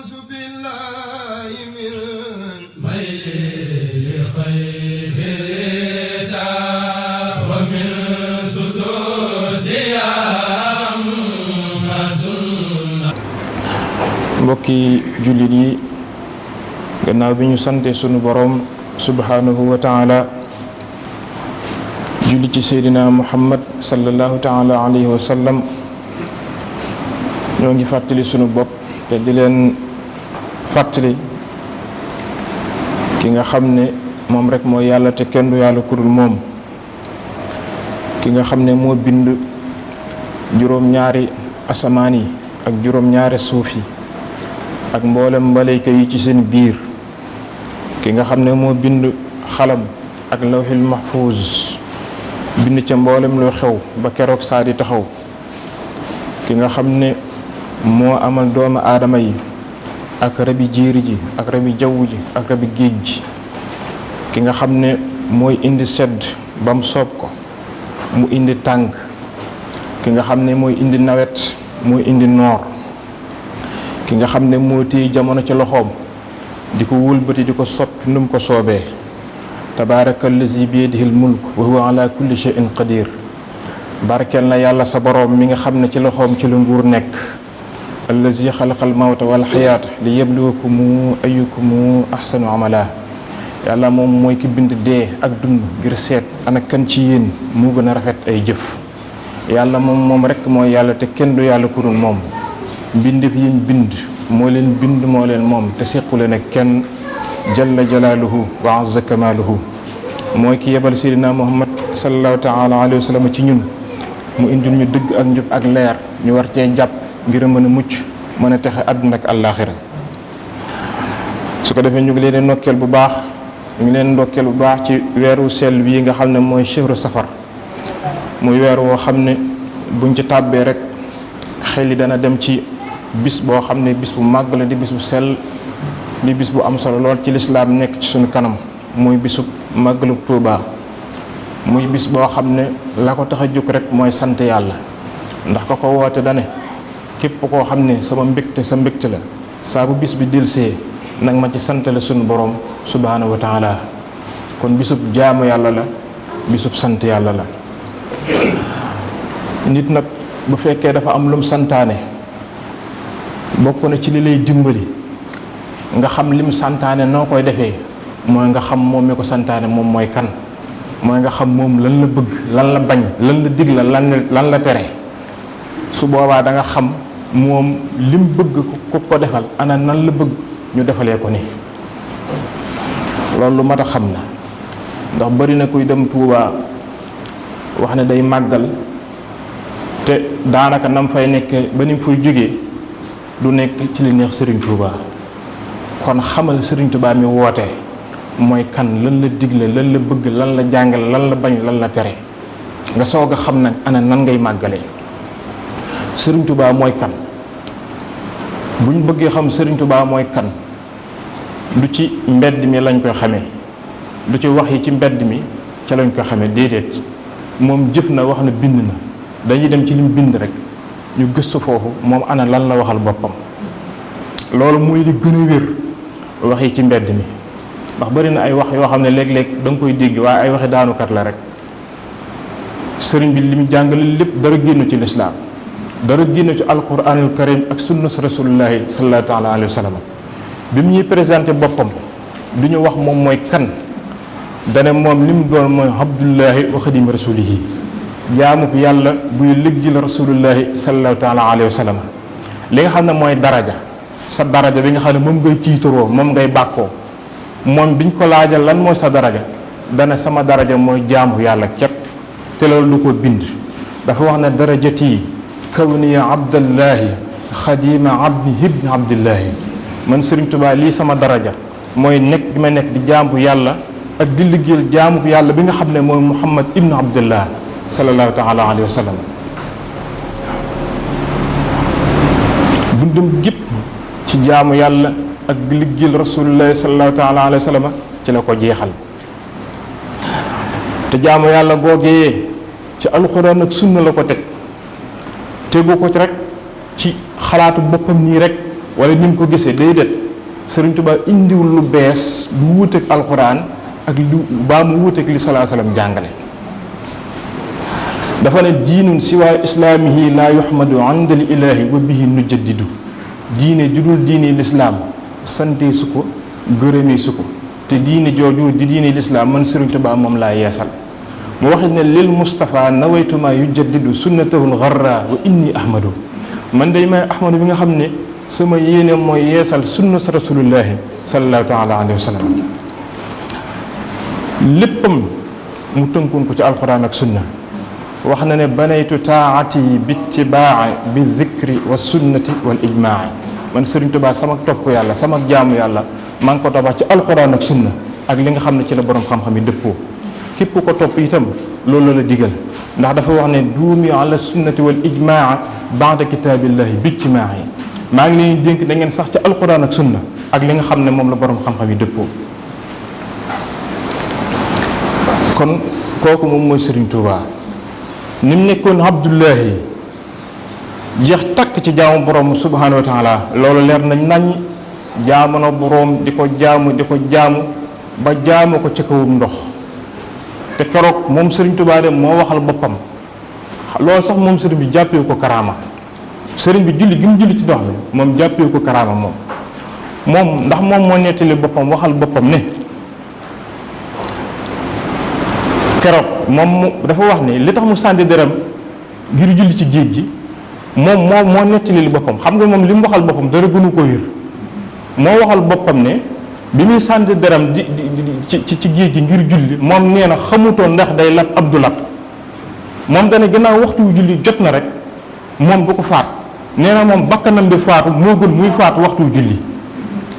أعوذ بالله من ميل لخير ردا ومن سدود mbokki jullit yi gannaaw bi ñu sante sunu borom subhanahu wa taala julli ci seydina muhammad sallallahu taala alayhi wa sallam ñoo ngi fàttali sunu bopp te di leen fàttali ki nga xam ne moom rek mooy yàlla te kenn du yàlla ku dul moom ki nga xam ne moo bind juróom-ñaari asamaan yi ak juróom-ñaari suuf yi ak mboolem mbalayka yi ci seen biir ki nga xam ne moo bind xalam ak lawhil mahfuz bind ca mboolem loo xew ba keroog saa di taxaw ki nga xam ne moo amal doomu aadama yi ak rabi jiiri ji ak rabi jaww ji ak rabi géej ji ki nga xam ne mooy indi sedd ba mu soob ko mu indi tàng ki nga xam ne mooy indi nawet mooy indi noor ki nga xam ne moo téye jamono ci loxoom di ko wëlbati di ko soppi nu mu ko soobee tabaarakallazi biyadihil mulk wa huwa ala kulli shay'in qadir barkeel na yàlla sa boroom mi nga xam ne ci loxoom ci la nguur nekk allazi xalaqal mawta wal xayaata li yabluwakum ayyukum ahsanu amala yàlla moom mooy ki bind dee ak dund ngir seet ana kan ci yéen moo gën a rafet ay jëf yàlla moom rekk mooy yàlla te kenn du yàlla ku dul moom mbindeef yi bind moo leen bind moo leen moom te sequ leen ak kenn jalla jalaaluhu wa azza kamaaluhu mooy ki yebal seydina muhammad sallallahu taala alayhi wa sallam ci ñun mu indil ñu dëgg ak njub ak leer ñu war cee jàpp ngir a mën a mucc mën a texe àdduna ak àllaaxira su ko defee ñu ngi leen ndokkeel bu baax ñu ngi leen ndokkeel bu baax ci weeru sell bii nga xam ne mooy shahru safar muy weer woo xam ne buñ ci tàbbee rek xel yi dana dem ci bis boo xam ne bis bu màgg la di bis bu sell di bis bu am solo lool ci lislaam nekk ci suñu kanam muy bisu màggalu Tuuba muy bis boo xam ne la ko tax a jóg rek mooy sant yàlla ndax ko woote dane képp koo xam ne sama mbégte sa mbégte la saa bu bis bi dilsee nag ma ci sant la suñu borom subhaanahu wa taala kon bisub jaamu yàlla la bisub sant yàlla la nit nag bu fekkee dafa am lum santaane bokk na ci li lay dimbali nga xam lim santaane noo koy defee mooy nga xam moom mi ko santaane moom mooy kan mooy nga xam moom lan la bëgg lan la bañ lan la dig la lan la tere su boobaa da nga xam moom lim bëgg ko defal ana nan la bëgg ñu defalee ko nii loolu lu mat a xam la ndax bari na kuy dem Tuuba wax ne day màggal te daanaka nam fay nekk ba ni mu fay jógee du nekk ci li neex Serigne Touba kon xamal Serigne Touba mi woote mooy kan lan la digle lan la bëgg lan la jàngale lan la bañ lan la tere nga soog a xam nag ana nan ngay màggalee Serigne Touba mooy kan buñ bëggee xam Serigne Touba mooy kan du ci mbedd mi lañ koy xamee du ci wax yi ci mbedd mi ca lañ koy xamee déedéet moom jëf na wax na bind na dañuy dem ci lim bind rek ñu gëstu foofu moom ana lan la waxal boppam loolu muy li gën a wér wax yi ci mbedd mi ndax bari na ay wax yoo xam ne léeg-léeg da nga koy dégg waaye ay waxi daanukat la rek sëriñ bi li mu jàngale lépp dara génn ci lislaam dara génn ci alquranul karim ak sunna rasulullahi sallallahu taala alayhi wa sallam bi mu ñuy présenté boppam du ñu wax moom mooy kan dane moom li mu doon mooy abdullahi wa xadim rasulihi jaamu ko yàlla buy liggéeyal rasulullahi sallallahu taala alayhi wa sallam li nga xam ne mooy daraja sa daraja bi nga xam ne moom ngay tiitaroo moom ngay bàkkoo moom biñ ko laajal lan mooy sa daraja dana sama daraja mooy jaamu yàlla képp te loolu du ko bind dafa wax ne darajati kawniya abdallahi xadima abdi ibni abdillahi man Sëriñ Tuubaa lii sama daraja mooy nekk bi ma nekk di jaamu yàlla ak di liggéeyal jaamu yàlla bi nga xam ne mooy muhammad ibnu abdullah sallallahu taala alayhi wa sallam dundum gépp ci jaamu yàlla ak di liggéeyal rasulullahi sallallahu taala alayhi wa sallam ci la ko jeexal te jaamu yàlla googee ci alxuraan ak sunna la ko teg tegu ko ci rek ci xalaatu boppam nii rek wala ni mu ko gisee déedéet Sëriñ Tuubaa indiwul lu bees lu wuuteeg alxuraan ak lu baa mu wuuteeg li salaa salaam jàngale. dafa ne diinun siwaa islaamihi laa yuhmadu inda l ilaahi wa bihi nujaddidu diine judul diine lislaam sante su ko gërëmee su ko te diine jooju di diine lislaam man Sëriñ Tuubaa moom laa yeesal. mu waxit ne lil Mustafa nawaytuma yujaddidu sunnatahul gharra wa inni ahmadu man day may ahmadu bi nga xam ne sama yéene mooy yeesal sunna sa rasulullahi sallallahu taala alayhi wa sallam. léppam mu tënkoon ko ci alxuraan ak sunna wax na ne banaytu taati bittibaa bi zikri wa sunnati wal ijmaa man Sëriñ Tuubaa sama topp yàlla sama jaamu yàlla maa ngi ko tabax ci alxuraan ak sunna ak li nga xam ne ci la borom xam-xam yi dëppoo. képp ko topp itam loolu la digal ndax dafa wax ne duumi ala sunnati wal ijmaa baada kitaabillahi bi ijmaa yi maa ngi leen dénk da ngeen sax ci alxuraan ak sunna ak li nga xam ne moom la borom xam-xam yi dëppoo. kon kooku moom mooy Sëriñ Tuubaa ni mu nekkoon Abdullahi jeex takk ci jaamu borom subhanahu wa taala loolu leer nañ nañ jaamu na borom di ko jaamu ba jaamu ko ci kawum ndox. te keroog moom Sëriñ Tuubaa de moo waxal boppam loolu sax moom sëriñ bi jàppee ko karaama sëriñ bi julli gi mu julli ci ndox mi moom jàppee ko karaama moom ndax moom moo nettali boppam waxal boppam ne keroog moom dafa wax ne li tax mu sànni deram ngir julli ci géej gi moom moo nettali boppam xam nga moom li mu waxal boppam dara gënu ko wér moo waxal boppam ne bi muy sànni deram ci géej gi ngir julli moom nee na xamutoon ndax day lab ab du lab moom dana gannaaw waxtu wu julli jot na rek moom du ko faat nee na moom bakkanam bi faatu moo gën muy faatu waxtu wu julli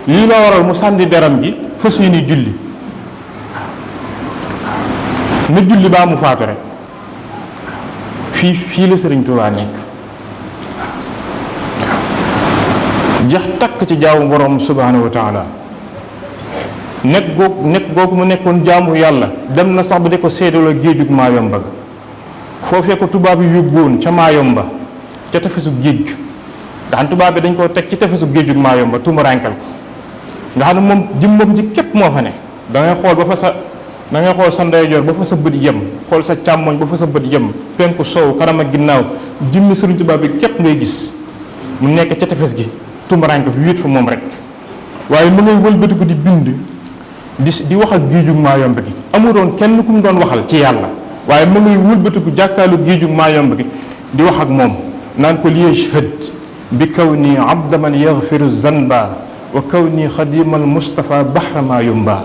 lii la waral mu sànni deram gi fas yéene julli na julli baa mu faatu rek fii la Sëriñ Tuubaa nekk jax takk ci jaamu borom subhanahu wa taala nekk googu mu nekkoon jaamu yàlla dem na sax ba di ko seedaloo géejug Maayomba ga foofee ko tubaab yi yóbbuwoon ca Maayomba ca tefesu géej ndax tubaab bi dañ koo teg ci tefesu géejug Maayomba tumurankal ko nga xam ne moom jëmmam ji képp moo fa ne da ngay xool sa ndeyjoor ba fa sa bët yem xool sa càmmoñ ba fa sa bët yem penku sow kanam ak ginnaaw jëmmi Sëriñ Tuubaa bi képp ngay gis mu nekk ca tefes gi tumuranke fi wéet fa moom rek waaye mu ngay wëlbati ko di bind di wax ak géejug Maayomba gi amuloon kenn ku mu doon waxal ci yàlla waaye mu ngay wëlbatiku jàkkaalu géejug Maayomba gi di wax ak moom naan ko liyashhad bi kawni abda man yaghfiru zanba wa kawni xadimal Mustafa bahra Maayomba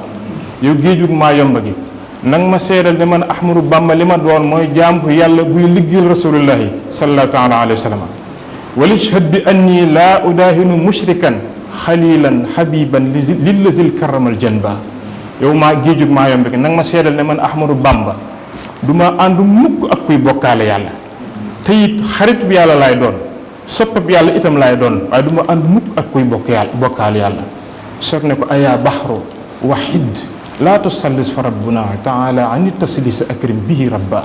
yow géejug Maayomba gi nang ma seeral ne man Ahmadu Bamba li ma doon mooy jaam ko yàlla buy liggéeyal rasulullahi sallallahu taala alayhi wa sallam walishhad bi anni laa udaahinu mushrikan xalilan habiban lillazil karamal janba yow maa géejug Maayomba gi nang ma seedal ne man Ahmadu Bamba du ma ànd mukk ak kuy bokkaale yàlla te it xarit bi yàlla laay doon soppab yàlla itam laay doon waaye du ma ànd mukk ak kuy bokkaale yàlla soog ne ko ayaa baxru wahid laa tusallis fa rabbuna taala ani taslis akrim bihi rabba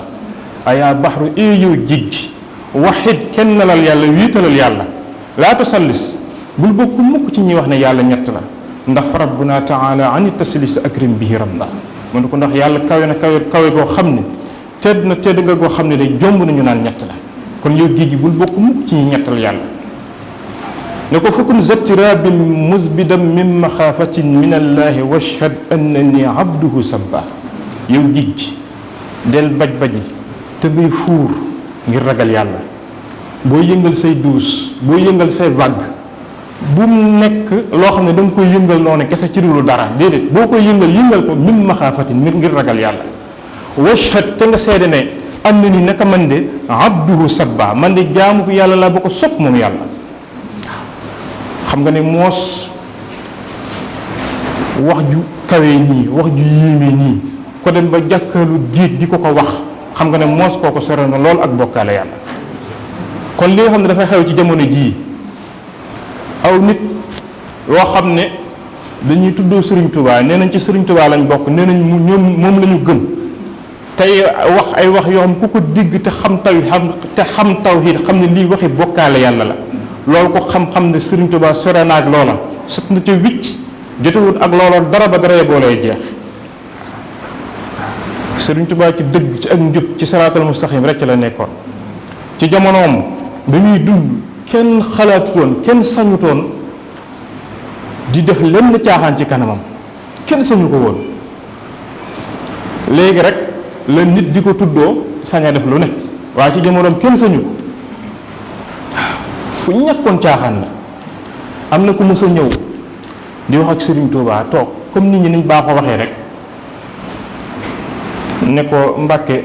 ayaa baxru yow géej gi wahid kenn nalal yàlla wiitalal yàlla laa tusallis bul bokk mukk ci ñuy wax ne yàlla ñett la ndax fa rabbuna taala ani taslis akrim bihi rabba mu ne ko ndax yàlla kawe na kawe goo xam ne tedd na tedd nga goo xam ne day jomb nañu naan ñett la kon yow géej gi bul bokk mukk ci ñuy ñettal yàlla ne ko fukkum zattirabin musbidam min maxaafatin min allahi washhad annani abduhu sabba yow géej gi del baj-baji te ngay fuur ngir ragal yàlla boo yëngal say duus boo yëngal say vague bu mu nekk loo xam ne da nga koy yëngal noonu kese ci lu dara déedéet boo koy yëngal ko min maxaafatin ngir ragal yàlla washhad te nga seede ne am na ni naka man de abduhu sabba man de jaamu ko yàlla laa ba ko sopp moom yàlla xam nga ne moos wax ju kawee nii wax ju yéeme nii ko dem ba jàkkaalu géej di ko wax xam nga ne moos kooko sore na lool ak bokkaale yàlla kon li nga xam ne dafay xew ci jamono jii aw nit yoo xam ne dañuy tuddoo Sëriñ Tuubaa nee nañ ci Sëriñ Tuubaa lañ bokk nee nañ ñoom moom la ñu gëm tey wax ay wax yoo xam ku ko dégg te xam tawhid xam ne lii waxi bokkaale yàlla la loolu ko xam-xam ne Sëriñ Tuubaa sore na ak loola sut na ca wicc jotewut ak loola dara ba dara boolay jeex. Sëriñ Tuubaa ci dëgg ci ak njub ci siraatal mustaqim rek ci la nekkoon. ci jamonoom bi muy dund kenn xalaatutoon kenn sañutoon di def lenn caaxaan ci kanamam kenn sañu ko woon. léegi rek la nit di ko tuddoo sañ a def lu ne waaye ci jamonoom kenn sañu ko fu ñàkkoon caaxaan la. am na ku mës a ñëw di wax ak Sëriñ Tuubaa toog comme nit ñi niñ baaxoo waxee rek ne ko Mbàkke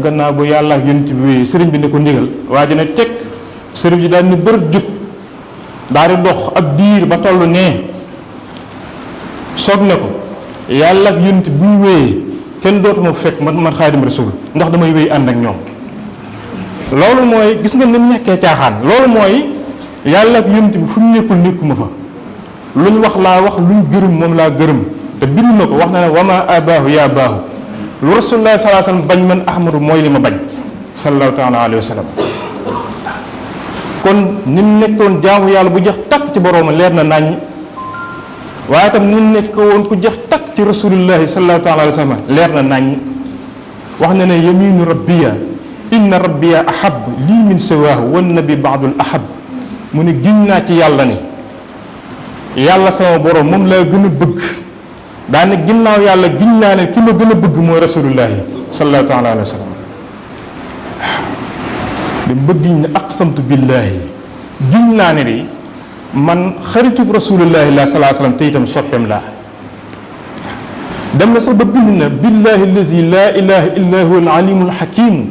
gannaaw bu yàlla ak yonent bi sëriñ bi ne ko ndigal waa ji ne teg sëriñ bi daal ni bër jub daal di dox ab diir ba toll nee soog ne ko yàlla ak yonent bu ñu wéyee kenn dootuma fekk man Xaadim Rasuul ndax damay wéy ànd ak ñoom. loolu mooy gis nga ni mu nekkee caaxaan loolu mooy yàlla ak yonent bi fu ñu nekkul nekkuma fa lu ñu wax laa wax lu ñu gërëm moom laa gërëm te bind na ko wax na ne wama abaahu yaa baahu lu Rasulullah sallallahu alayhi wasallam bañ man ahmadu mooy li ma bañ sallallahu taala alayhi wa sallam. kon ni mu nekkoon jaamu yàlla bu jeex takk ci borooma leer na naññ waaye tam ni mu nekkoon ku jeex takk ci Rasulullahi sallallahu taala alayhi wa sallam leer na naññ wax na ne yaminu rabbiya inna rabbiya ahab lii min siwaahu wan nabi baadul ahab mu ne giñ naa ci yàlla ni yàlla sama borom moom laa gën a bëgg daane ginnaaw yàlla giñ naa ne ki ma gën a bëgg mooy rasulullahi sallallahu taala alayhi wa sallam de bëgg ne aqsamtu billahi giñ naa ne de man xaritub rasulullahi la sallallahu alayhi wa sallam te itam soppeem laa dem na sax ba bind na billahi allazi laa ilaha illa huwa al alimul hakim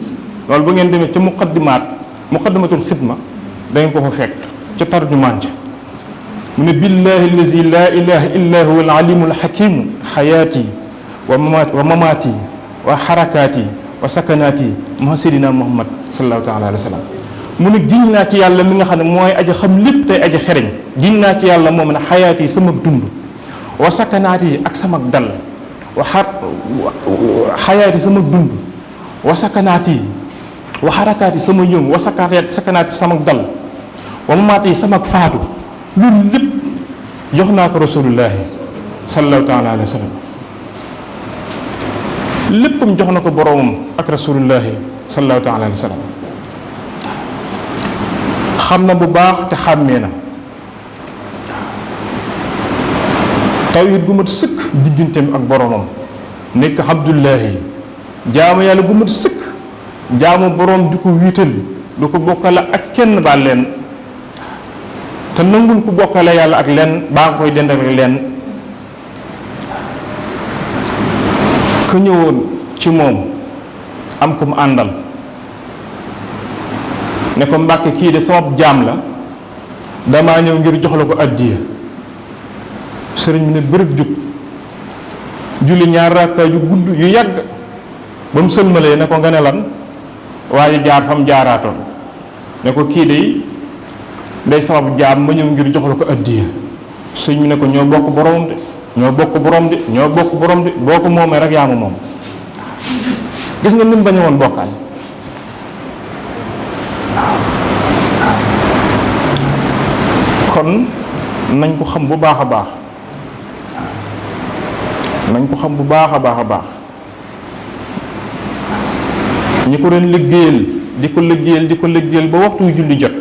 loolu ba ngeen demee ca muqaddimatul xidma da ngeen ko fa fekk ca tarjumaan ca mu ne billahi allazi laa ilaha illa huwa al alimul hakim xayaati wa mamaati wa xarakaati wa sakanaati ma seydina muhammad sallallahu taala alayhi wa sallam mu ne giñ naa ci yàlla mi nga xam ne mooy aji xam lépp tey aji xereñ giñ naa ci yàlla moom ne xayaati yi sama dund wa sakanaati yi ak sama dal wa xayaati sama dund wa sakanaati yi wa xarakaati sama yëngu wa sakanaati sama dal wa mamaati yi sama faatu loolu lépp jox naa ko rasulullahi sallallahu taala alayhi wa sallam léppam jox na ko boroomam ak rasulullahi sallallahu taala alayhi wa sallam xam na bu baax te xàmmee na tawhid gu mat sëkk digganteem ak boroomam nekk abdullahi jaamu yàlla gu mat sëkk jaamu boroom di ko wiital du ko bokkale ak kenn ba leen te nangul ku bokkale yàlla ak leen baa nga koy dendal ak leen ku ñëwoon ci moom am ku mu àndal ne ko Mbàkke kii de sama jaam la damaa ñëw ngir jox la ko addiya sëriñ bi ne bërëb jug julli ñaar rakka yu gudd yu yàgg ba mu sëlmalee ne ko nga ne lan waaye jaar fam jaaraatoon ne ko kii de day sabab jaam ma ñëw ngir jox la ko addiya sëñ bi ne ko ñoo bokk borom de ñoo bokk borom de ñoo bokk borom de boo ko moomee rek yaa ma moom gis nga ni mu bañ a woon bokkaale kon nañ ko xam bu baax a baax nañ ko xam bu baax a baax a baax ñi ko doon liggéeyal di ko liggéeyal ba waxtu julli jot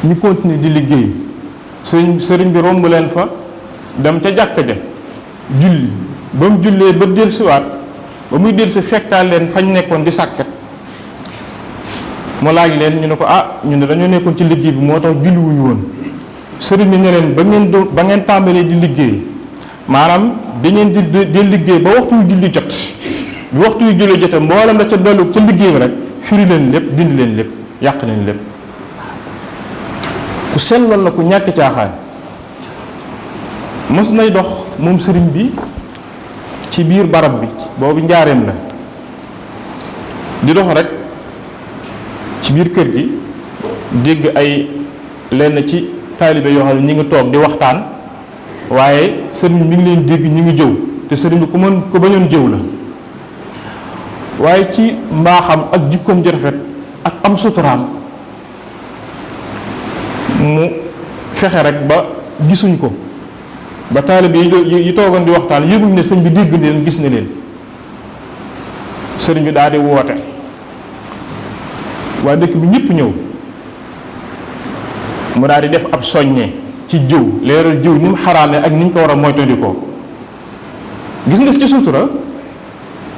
ñu continuer di liggéey sëriñ bi romb leen fa dem ca jàkka ja julli ba mu jullee ba dellusiwaat ba muy dellusi fekkaal leen fañ nekkoon di sàkkat mu laaj leen ñu ne ko ñu ne dañoo nekkoon ci liggéey bi moo tax julliwuñu woon sëriñ bi ne leen ba ngeen tàmbalee di liggéey maanaam da ngeen di liggéey ba waxtu yu julli jot bi waxtu yu julli jotee mboolem la ca dollu ca liggéey bi rek firi leen lépp dindi leen lépp yàq leen lépp ku selloon la ku ñàkk caaxaan mos nay dox moom sëriñ bi ci biir barab bi boobu njaareem la di dox rek ci biir kër gi dégg ay lenn ci taalibe yoo xam ne ñi ngi toog di waxtaan waaye sëriñ bi mi ngi leen dégg ñi ngi jëw te sëriñ bi ku bañoon jëw la waaye ci mbaaxam ak jikkoom ju rafet ak am suturaam mu fexe rek ba gisuñ ko ba taalibe yi toogoon di waxtaan yëguñ ne sëñ bi dégg na leen gis na leen sëriñ bi daal di woote waa dëkk bi ñëpp ñëw mu daal di def ab soññe ci jëw leeral jëw ni mu xaraale ak ni ñu ko war a moytandikoo gis nga ci sutura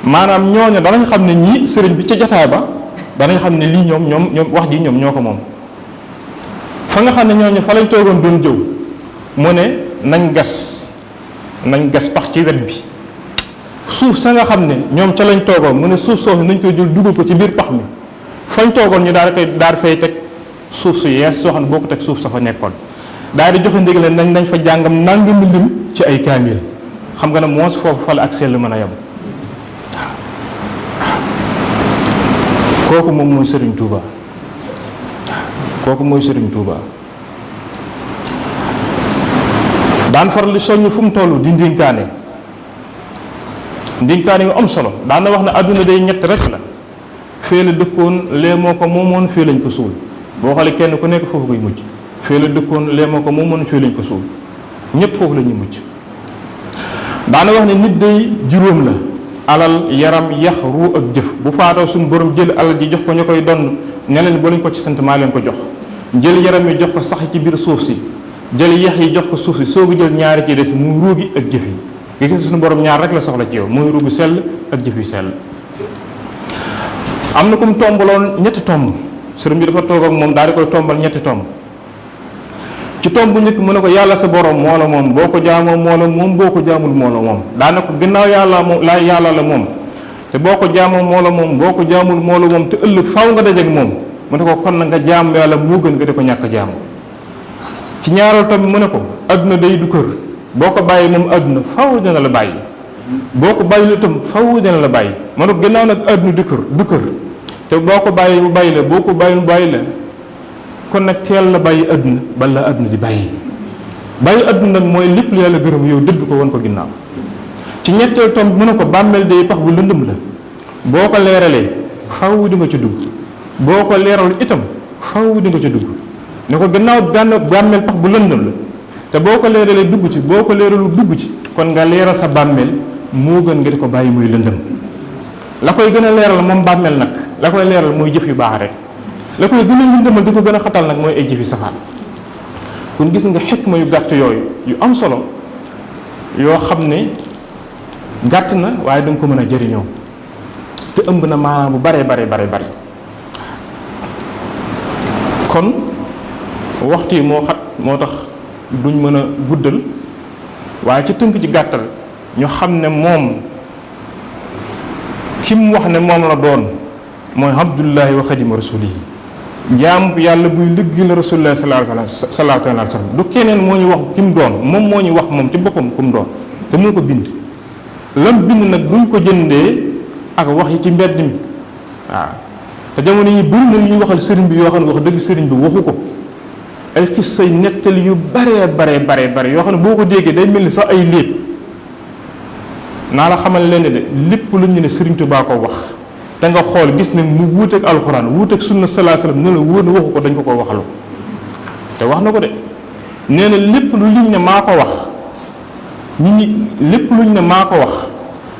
maanaam ñooñu danañ xam ne ñii sëriñ bi ca jataay ba danañ xam ne lii ñoom wax ji ñoom ñoo ko moom fa nga xam ne ñooñu fa lañ toogoon doon jëw mu ne nañ gas pax ci wet bi suuf sa nga xam ne ñoom ca lañ toogoon mu ne suuf soosu nañ koy jël dugal ko ci biir pax mi fañ toogoon ñu daal di fay teg suuf su yees soo xam ne boo ko teg suuf sa fa nekkoon daal di joxe ndigal nañ fa jàngam nangami lim ci ay kaamil xam nga ne moos foofu fa la ak sell mën a yem kooku moom mooy Serigne Touba kooku mooy Serigne Touba daan faral di soññ fu mu toll di ndénkaane yu am solo daan na wax ne àdduna day ñett rek la fee la dëkkoon lee moo ko moomoon fee lañ ko suul boo xoolee kenn ku nekk foofu koy mujj fee la dëkkoon lee moo ko moomoon fee lañ ko suul ñëpp foofu la ñuy mujj daana wax ne nit day juróom la alal yaram yax ruu ak jëf bu faatoo suñu borom jël alal ji jox ko ñu koy donn ne leen ba lañ ko ci sant maa leen ko jox jël yaram yi jox ko sax ci biir suuf si jël yax yi jox ko suuf si soogu jël ñaari ci des muy ruu gi ak jëf yi nga gis suñu borom ñaar rek la soxla ci yow muy ruu bu sell ak jëf yu sell am na ku mu tombaloon ñetti tomb sëriñ bi dafa toog ak moom daal di koy tombal ñetti tomb ci tomb bu njëkk mu ne ko yàlla sa borom moo la moom boo ko jaamoo moo la moom boo ko jaamul moo la moom daana ko gannaaw yàlla la moom te boo ko jaamoo moo la moom boo ko jaamul moo la moom te ëllëg faw nga dajeek moom mu ne ko kon na nga jaam yàlla moo gën nga di ko ñàkk jaamu ci ñaareel tomb mu ne ko adduna day du kër boo ko bàyyi moom adduna faw dina la bàyyi boo ko bàyyi itam faw dina la bàyyi mu ne ko gannaaw nag adduna du kër te boo ko bàyyi mu bàyyi la boo ko bàyyi mu bàyyi la kon nag teel la bàyyi adduna bala adduna di bàyyi adduna nag mooy lépp lu yàlla gërëm yow dëdd ko woon ko ginnaaw ci ñetteel tomb mu ne ko bàmmeel day pax bu lëndëm la boo ko leeralee faw di nga ci dugg boo ko leeral itam faw di nga ci dugg ne ko gannaaw bàmmeel pax bu lëndëm la te boo ko leeralee dugg ci boo ko leeralu dugg ci kon nga leeral sa bàmmeel moo gën nga di ko bàyyi muy lëndëm la koy gën a leeral moom bàmmeel nag la koy leeral mooy jëf yu baax rek la koy gën a lëndëmal di ko gën a xatal nag mooy ay jëf yu safaan kon gis nga xikma yu gàtt yooyu yu am solo yoo xam ne gàtt na waaye danga ko mën a jëriñoo te ëmb na maanaam bu bare kon waxtu yi moo xat moo tax duñ mën a guddal waaye ci tënk ci gàttal ñu xam ne moom ki mu wax ne moom la doon mooy abdullahi wa xadima rasulihi jaam yàlla buy liggéey la rasulullah sallallahu alayhi wa sallam du keneen moo ñu wax ki mu doon moom moo ñu wax moom ci boppam ku mu doon te moo ko bind lam bind nag duñ ko jëndee ak wax yi ci mbedd mi waaw te jamono yi bëri na ñuy waxal sëriñ bi yoo xam ne wax dëgg sëriñ bi waxu ko ay xis say nettali yu bare yoo xam ne boo ko déggee day mel ni sax ay léeb naa la xamal leen de lépp lu ñu ne sëriñ Tuubaa ko wax te nga xool gis ne mu wuuteeg alxuraan wuuteeg sunna sallallahu alayhi wasallam ne la wóor na waxu ko dañ ko waxalu te wax na ko de nee na lépp lu liñ ne maa ko wax lépp luñ ne maa ko wax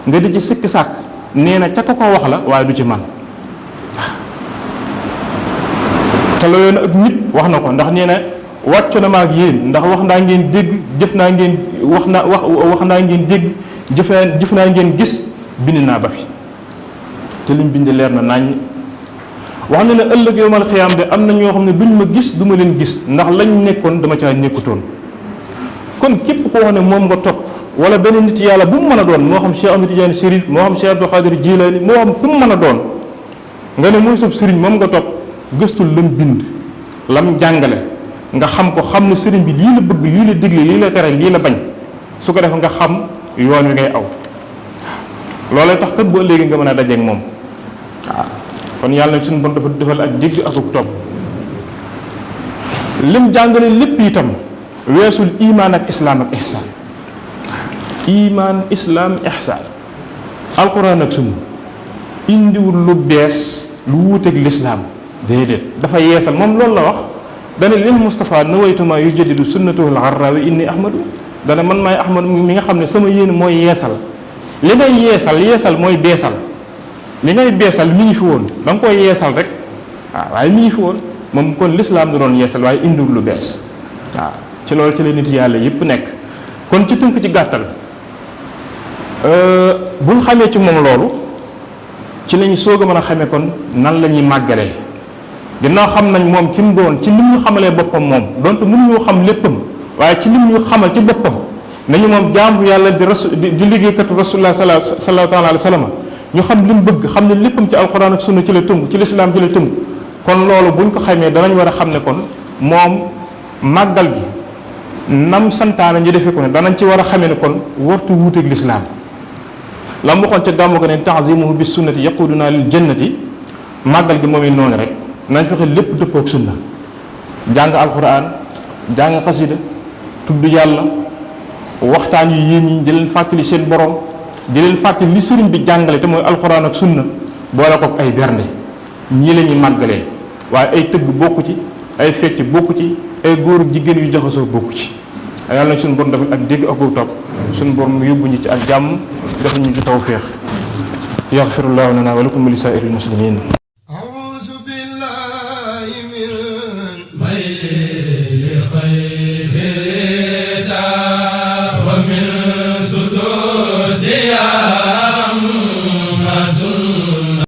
nga di ci sikki sàkk nee na ca ko wax la waaye du ci man te loolu yoon ak nit wax na ko ndax nee na wàccu na ma ak yéen ndax wax naa ngeen dégg jëf naa ngeen wax naa ngeen dégg jëf naa ngeen gis bind naa ba fi te liñ bind leer na nañ wax na ne ëllëg yowmal xiyaam de am na ñoo xam ne duñ ma gis du ma leen gis ndax lañ nekkoon dama caa nekkutoon kon képp koo xam ne moom nga topp wala benn nit yàlla bu mu mën a doon moo xam Cheikh Ahmed Tidiane Chérif moo xam Cheikh Abdou Khadir Jilani moo xam ku mu mën a doon nga ne mooy sab sëriñ moom nga topp gëstul lam bind lam jàngale nga xam ko xam ne sëriñ bi lii la bëgg lii la digle lii la tere lii la bañ su ko defee nga xam yoon wi ngay aw loolee tax kat boo léegi nga mën a dajeeg moom waaw kon yàlla na suñu bon dafa defal ak jégg ak topp lim jàngale lépp itam weesul imaan ak islaam ak ihsaan imaan islaam ihsaan alxuraan ak sunna indiwul lu bees lu wuuteeg lislaam déedéet dafa yeesal moom loolu la wax dana lil Moustapha nawaytuma yujaddidu sunnatahu al-gharra wa inni ahmadu dana man maay ahmadu mi nga xam ne sama yéen mooy yeesal li ngay yeesal mooy beesal li ngay beesal mi ngi fi woon da nga koy yeesal rek waaw waaye mi ngi fi woon moom kon lislaam da doon yeesal waaye indiwul lu bees waaw ci loolu ci la nit yàlla yépp nekk kon ci tënk ci gàttal buñ xamee ci moom loolu ci lañu soog a mën a xamee kon nan la ñuy màggalee ginnaaw xam nañ moom ki mu doon ci lim ñu xamalee boppam moom donte mënuñoo xam léppam waaye ci lim ñu xamal ci boppam nañu moom jaamu yàlla di liggéeykatu rasulullah sallallahu alayhi wa sallam ñu xam li mu bëgg xam ne léppam ci alxuraan ak sunna ci la tënk ci lislaam ci la tënk kon loolu buñ ko xamee danañ war a xam ne kon moom màggal gi nam santaane ñu defee ko ne danañ ci war a xamee ne kon wartu wuuteeg lislaam la mu waxoon ca gàmmu ko ne ta'zimuhu bis sunnati yaquduna lil jannati màggal gi moom it noonu rek nañ fexe lépp dëppoo ak sunna jàng alxuraan jàng xasida tudd yàlla waxtaan yu yéen ñi di leen fàttali seen borom di leen fàttali li sëriñ bi jàngale te mooy alxuraan ak sunna boole kook ay bernde ñii la ñuy màggalee waaye ay tëgg bokku ci ay fecc bokku ci ay góor ak jigéen yu jaxasoo bokku ci yàlla na suñu borom defal ak dégg ak topp suñu borom yóbbu ñu ci ak jàmm defal ñu ci tawféex yaxfirullahu lana wa lakum wa li saa'iril muslimin a'uuzu billahi min mayli li xayr